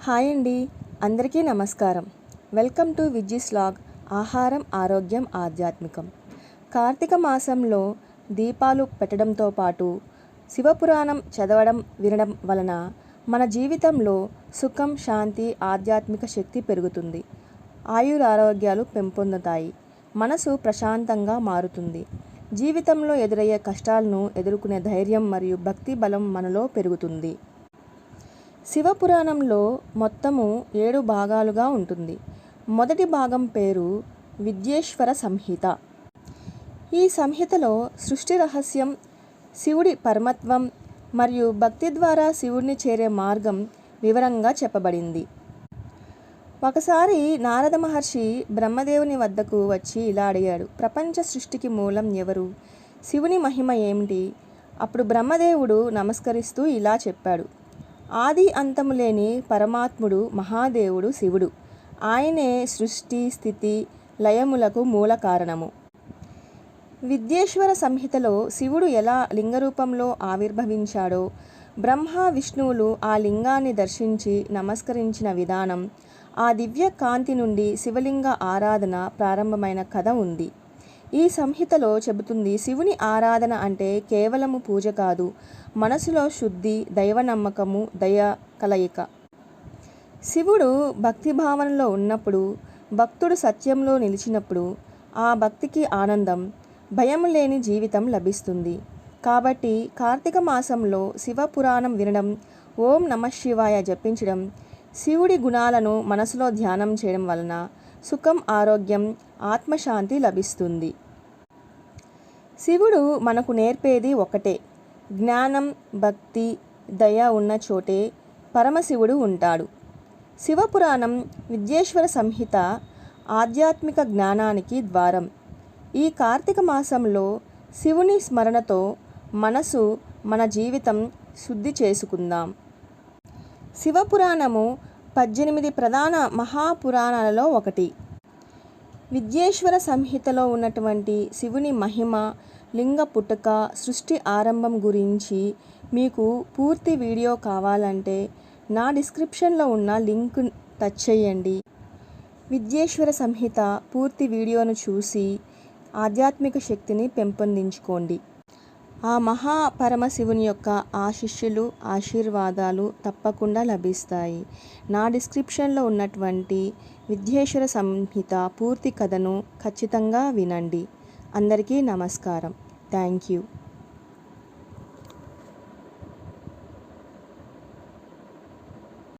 Hi అండి, అందరికీ నమస్కారం. Welcome to Vijji's vlog. ఆహారం, ఆరోగ్యం, ఆధ్యాత్మికం. కార్తీక మాసంలో దీపాలు పెట్టడంతో పాటు శివపురాణం చదవడం వినడం వలన మన జీవితంలో సుఖం, శాంతి, ఆధ్యాత్మిక శక్తి పెరుగుతుంది. ఆయురారోగ్యాలు పెంపొందుతాయి. మనసు ప్రశాంతంగా మారుతుంది. జీవితంలో ఎదురయ్యే కష్టాలను ఎదుర్కొనే ధైర్యం మరియు భక్తి బలం మనలో పెరుగుతుంది. శివపురాణంలో మొత్తము 7 భాగాలుగా ఉంటుంది. మొదటి భాగం పేరు విద్యేశ్వర సంహిత. ఈ సంహితలో సృష్టి రహస్యం, శివుడి పరమత్వం మరియు భక్తి ద్వారా శివుడిని చేరే మార్గం వివరంగా చెప్పబడింది. ఒకసారి నారద మహర్షి బ్రహ్మదేవుని వద్దకు వచ్చి ఇలా అడిగాడు: ప్రపంచ సృష్టికి మూలం ఎవరు? శివుని మహిమ ఏమిటి? అప్పుడు బ్రహ్మదేవుడు నమస్కరిస్తూ ఇలా చెప్పాడు: ఆది అంతము లేని పరమాత్ముడు మహాదేవుడు శివుడు. ఆయనే సృష్టి, స్థితి, లయములకు మూల కారణము. విద్యేశ్వర సంహితలో శివుడు ఎలా లింగరూపంలో ఆవిర్భవించాడో, బ్రహ్మ విష్ణువులు ఆ లింగాన్ని దర్శించి నమస్కరించిన విధానం, ఆ దివ్య కాంతి నుండి శివలింగ ఆరాధన ప్రారంభమైన కథ ఉంది. ఈ సంహితలో చెబుతుంది, శివుని ఆరాధన అంటే కేవలము పూజ కాదు, మనసులో శుద్ధి, దైవ నమ్మకము, దయ కలయిక. శివుడు భక్తి భావనలో ఉన్నప్పుడు, భక్తుడు సత్యంలో నిలిచినప్పుడు ఆ భక్తికి ఆనందం, భయం లేని జీవితం లభిస్తుంది. కాబట్టి కార్తీక మాసంలో శివపురాణం వినడం, ఓం నమఃశివాయ జపించడం, శివుడి గుణాలను మనసులో ధ్యానం చేయడం వలన సుఖం, ఆరోగ్యం, ఆత్మశాంతి లభిస్తుంది. శివుడు మనకు నేర్పేది ఒకటే: జ్ఞానం, భక్తి, దయ ఉన్న చోటే పరమశివుడు ఉంటాడు. శివపురాణం, విద్యేశ్వర సంహిత ఆధ్యాత్మిక జ్ఞానానికి ద్వారం. ఈ కార్తీక మాసంలో శివుని స్మరణతో మనసు, మన జీవితం శుద్ధి చేసుకుందాం. శివపురాణము 18 ప్రధాన మహాపురాణాలలో ఒకటి. విద్యేశ్వర సంహితలో ఉన్నటువంటి శివుని మహిమ, లింగ పుట్టుక, సృష్టి ఆరంభం గురించి మీకు పూర్తి వీడియో కావాలంటే నా డిస్క్రిప్షన్లో ఉన్న లింక్ టచ్ చేయండి. విద్యేశ్వర సంహిత పూర్తి వీడియోను చూసి ఆధ్యాత్మిక శక్తిని పెంపొందించుకోండి. ఆ మహాపరమశివుని యొక్క ఆశీస్సులు, ఆశీర్వాదాలు తప్పకుండా లభిస్తాయి. నా డిస్క్రిప్షన్లో ఉన్నటువంటి విద్యేశ్వర సంహిత పూర్తి కథను ఖచ్చితంగా వినండి. అందరికీ నమస్కారం. Thank you.